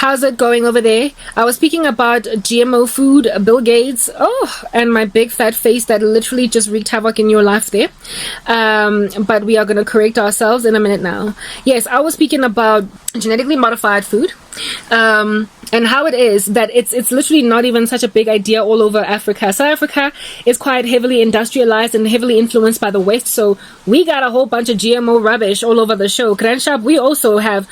how's it going over there? I was speaking about GMO food, Bill Gates, and my big fat face that literally just wreaked havoc in your life there. But we are going to correct ourselves in a minute now. Yes, I was speaking about genetically modified food. And how it is that it's literally not even such a big idea all over Africa. South Africa is quite heavily industrialized and heavily influenced by the West, so we got a whole bunch of GMO rubbish all over the show. Grandshop, we also have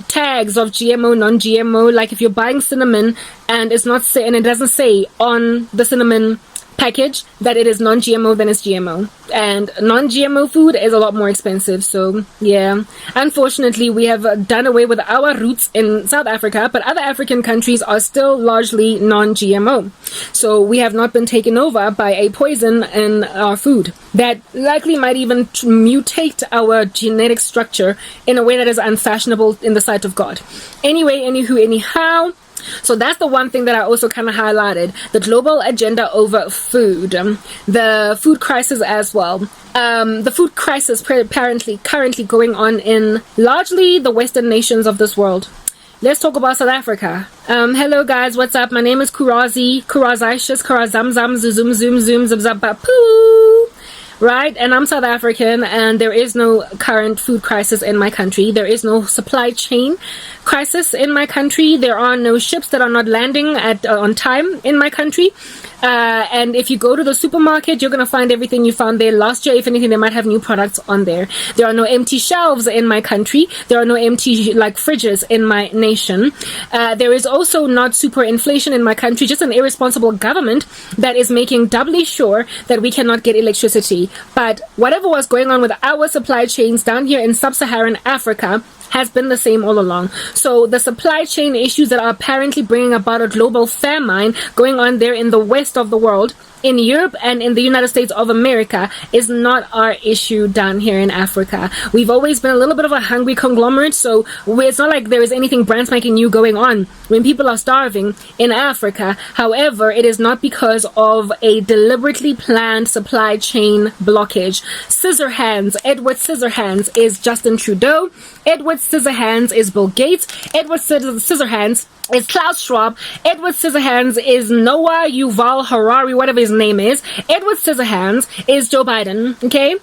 tags of GMO, non-GMO. Like if you're buying cinnamon and it's not and it doesn't say on the cinnamon package that it is non-GMO, then it's GMO, and non-GMO food is a lot more expensive. So yeah, unfortunately we have done away with our roots in South Africa, but other African countries are still largely non-GMO, so we have not been taken over by a poison in our food that likely might even mutate our genetic structure in a way that is unfashionable in the sight of God. Anyway, anyhow, so that's the one thing that I also kind of highlighted, the global agenda over food, the food crisis as well. The food crisis apparently currently going on in largely the Western nations of this world. Let's talk about South Africa. Hello guys, what's up? My name is Kurazishus, Kurazamzam, Zuzum, Zoom, Zoom, Zubzabapoo. Right, and I'm South African, and there is no current food crisis in my country. There is no supply chain crisis in my country. There are no ships that are not landing on time in my country. And if you go to the supermarket, you're going to find everything you found there last year. If anything, they might have new products on there. There are no empty shelves in my country. There are no empty fridges in my nation. There is also not super inflation in my country, just an irresponsible government that is making doubly sure that we cannot get electricity. But whatever was going on with our supply chains down here in sub-Saharan Africa has been the same all along. So the supply chain issues that are apparently bringing about a global famine going on there in the west of the world, in Europe and in the United States of America, is not our issue down here in Africa. We've always been a little bit of a hungry conglomerate, so it's not like there is anything brand spanking new going on when people are starving in Africa. However, it is not because of a deliberately planned supply chain blockage. Scissorhands, Edward Scissorhands is Justin Trudeau. Edward Scissorhands is Bill Gates. Edward Scissorhands is Klaus Schwab. Edward Scissorhands is Noah Yuval Harari, whatever his name is. Edward Scissorhands is Joe Biden, okay?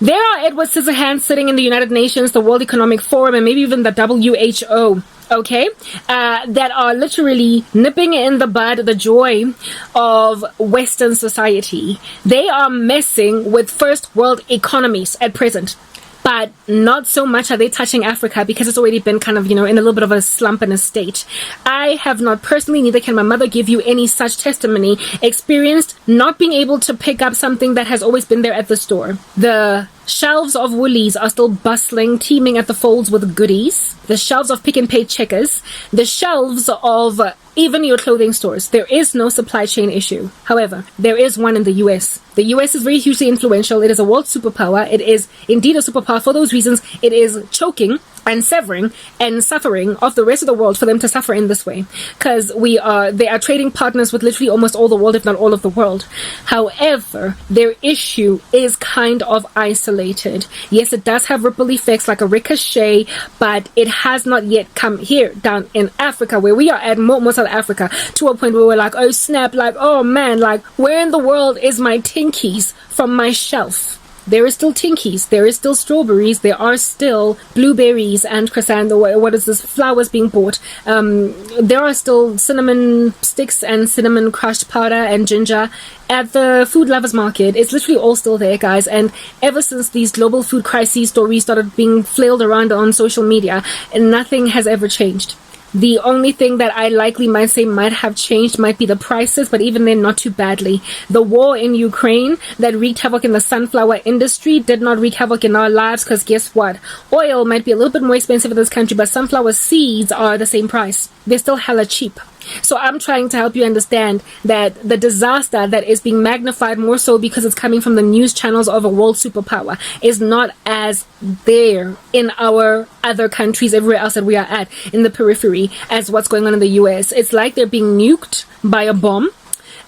There are Edward Scissorhands sitting in the United Nations, the World Economic Forum, and maybe even the WHO, okay? That are literally nipping in the bud the joy of Western society. They are messing with first world economies at present. But not so much are they touching Africa because it's already been kind of, in a little bit of a slump and a state. I have not personally, neither can my mother give you any such testimony, experienced not being able to pick up something that has always been there at the store. The shelves of Woolies are still bustling, teeming at the folds with goodies. The shelves of Pick and Pay Checkers. The shelves of even your clothing stores. There is no supply chain issue. However, there is one in the US. The US is very hugely influential. It is a world superpower. It is indeed a superpower. For those reasons, it is choking and severing and suffering of the rest of the world for them to suffer in this way, because they are trading partners with literally almost all the world, if not all of the world. However, their issue is kind of isolated. Yes, it does have ripple effects like a ricochet, but it has not yet come here down in Africa, where we are at more South Africa, to a point where we're like, oh snap, like, oh man, like, where in the world is my Tinkies from my shelf? There is still Tinkies, there is still strawberries, there are still blueberries and flowers being bought. There are still cinnamon sticks and cinnamon crushed powder and ginger at the food lovers market. It's literally all still there, guys. And ever since these global food crises stories started being flailed around on social media, nothing has ever changed. The only thing that I likely might say might have changed might be the prices, but even then, not too badly. The war in Ukraine that wreaked havoc in the sunflower industry did not wreak havoc in our lives, because guess what? Oil might be a little bit more expensive in this country, but sunflower seeds are the same price. They're still hella cheap. So I'm trying to help you understand that the disaster that is being magnified more so because it's coming from the news channels of a world superpower is not as there in our other countries, everywhere else that we are at in the periphery, as what's going on in the US. It's like they're being nuked by a bomb.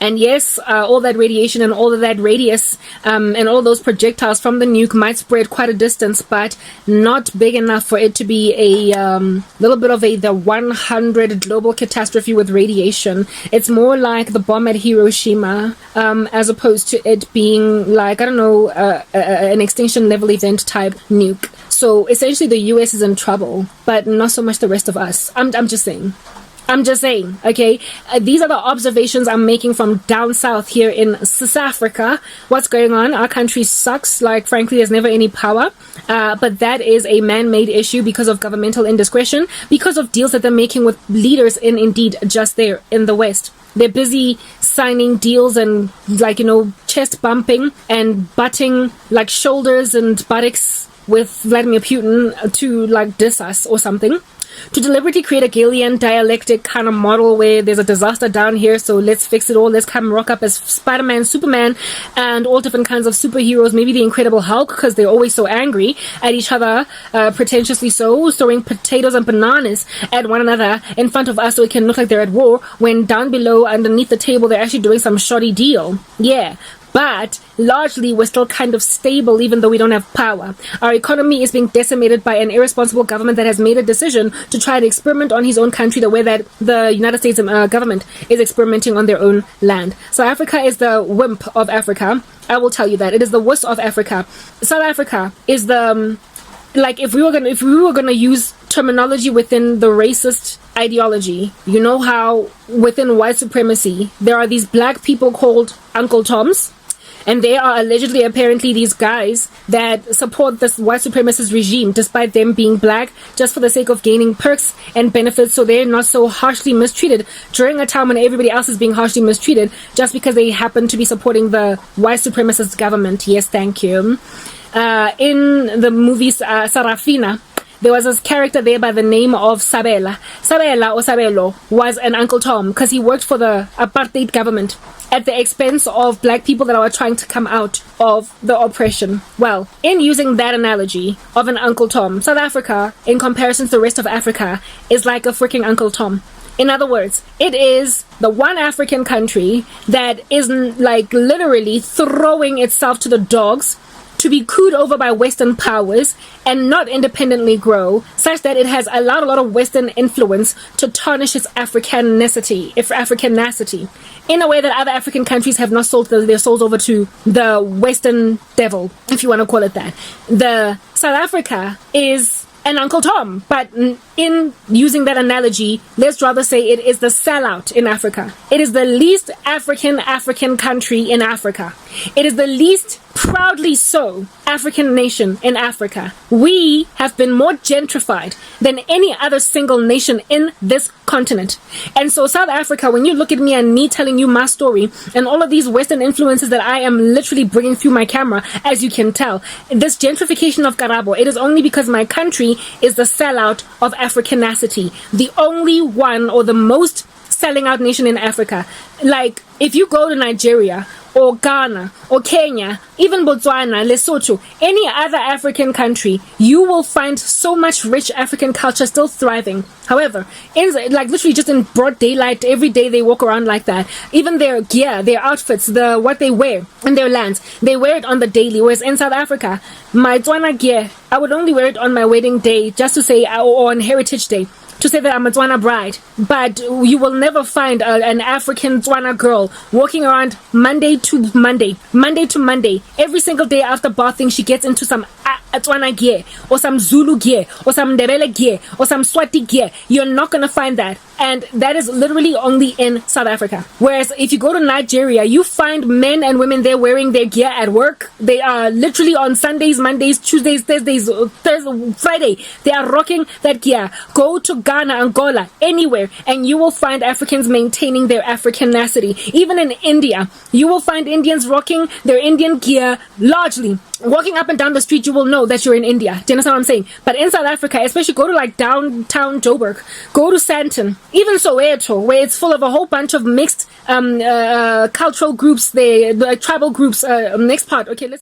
And yes, all that radiation and all of that radius and all those projectiles from the nuke might spread quite a distance, but not big enough for it to be a little bit of the 100 global catastrophe with radiation. It's more like the bomb at Hiroshima, as opposed to it being like, I don't know, an extinction level event type nuke. So essentially the US is in trouble, but not so much the rest of us. I'm just saying. Okay? These are the observations I'm making from down south here in South Africa. What's going on? Our country sucks. Like, frankly, there's never any power. But that is a man-made issue because of governmental indiscretion, because of deals that they're making with leaders indeed just there in the West. They're busy signing deals and, like, chest bumping and butting, like, shoulders and buttocks with Vladimir Putin to, like, diss us or something. To deliberately create a Galilean dialectic kind of model where there's a disaster down here, so let's fix it all. Let's come rock up as Spider-Man, Superman, and all different kinds of superheroes. Maybe the Incredible Hulk, because they're always so angry at each other, pretentiously so, throwing potatoes and bananas at one another in front of us so it can look like they're at war, when down below, underneath the table, they're actually doing some shoddy deal. Yeah. But largely, we're still kind of stable, even though we don't have power. Our economy is being decimated by an irresponsible government that has made a decision to try to experiment on his own country the way that the United States government is experimenting on their own land. South Africa is the wimp of Africa. I will tell you that. It is the wuss of Africa. South Africa is the... like, if we were gonna use terminology within the racist ideology, you know how within white supremacy there are these black people called Uncle Toms, and they are allegedly, apparently, these guys that support this white supremacist regime despite them being black, just for the sake of gaining perks and benefits so they're not so harshly mistreated during a time when everybody else is being harshly mistreated just because they happen to be supporting the white supremacist government. Yes, thank you. In the movie Sarafina, there was this character there by the name of Sabela. Sabela or Sabelo was an Uncle Tom because he worked for the apartheid government at the expense of black people that are trying to come out of the oppression. Well, in using that analogy of an Uncle Tom, South Africa, in comparison to the rest of Africa, is like a freaking Uncle Tom. In other words, it is the one African country that is like literally throwing itself to the dogs to be cooed over by Western powers and not independently grow, such that it has allowed a lot of Western influence to tarnish its Africanacity, in a way that other African countries have not sold their souls over to the Western devil, if you want to call it that. The South Africa is an Uncle Tom, but in using that analogy, let's rather say it is the sellout in Africa. It is the least African country in Africa. It is the least proudly so African nation in Africa. We have been more gentrified than any other single nation in this continent. And so South Africa, when you look at me and me telling you my story and all of these Western influences that I am literally bringing through my camera, as you can tell, this gentrification of Karabo, it is only because my country is the sellout of Africanacity, the only one or the most selling out nation in Africa. Like, if you go to Nigeria or Ghana or Kenya, even Botswana, Lesotho, any other African country, you will find so much rich African culture still thriving. However, like literally just in broad daylight, every day they walk around like that. Even their gear, their outfits, what they wear in their lands, they wear it on the daily. Whereas in South Africa, my Tswana gear, I would only wear it on my wedding day, just to say, or on Heritage Day, to say that I'm a Tswana bride. But you will never find an African Tswana girl walking around Monday to Monday. Every single day after bathing, she gets into some Tswana gear, or some Zulu gear, or some Ndebele gear, or some Swati gear. You're not going to find that. And that is literally only in South Africa. Whereas if you go to Nigeria, you find men and women there wearing their gear at work. They are literally on Sundays, Mondays, Tuesdays, Thursdays, Friday. They are rocking that gear. Go to Ghana, Angola, anywhere, and you will find Africans maintaining their Africanacity. Even in India, you will find Indians rocking their Indian gear largely. Walking up and down the street, you will know that you're in India. Do you understand what I'm saying? But in South Africa, especially go to like downtown Joburg, go to Sandton, even Soweto, where it's full of a whole bunch of mixed cultural groups, the tribal groups. Next part. Okay, let's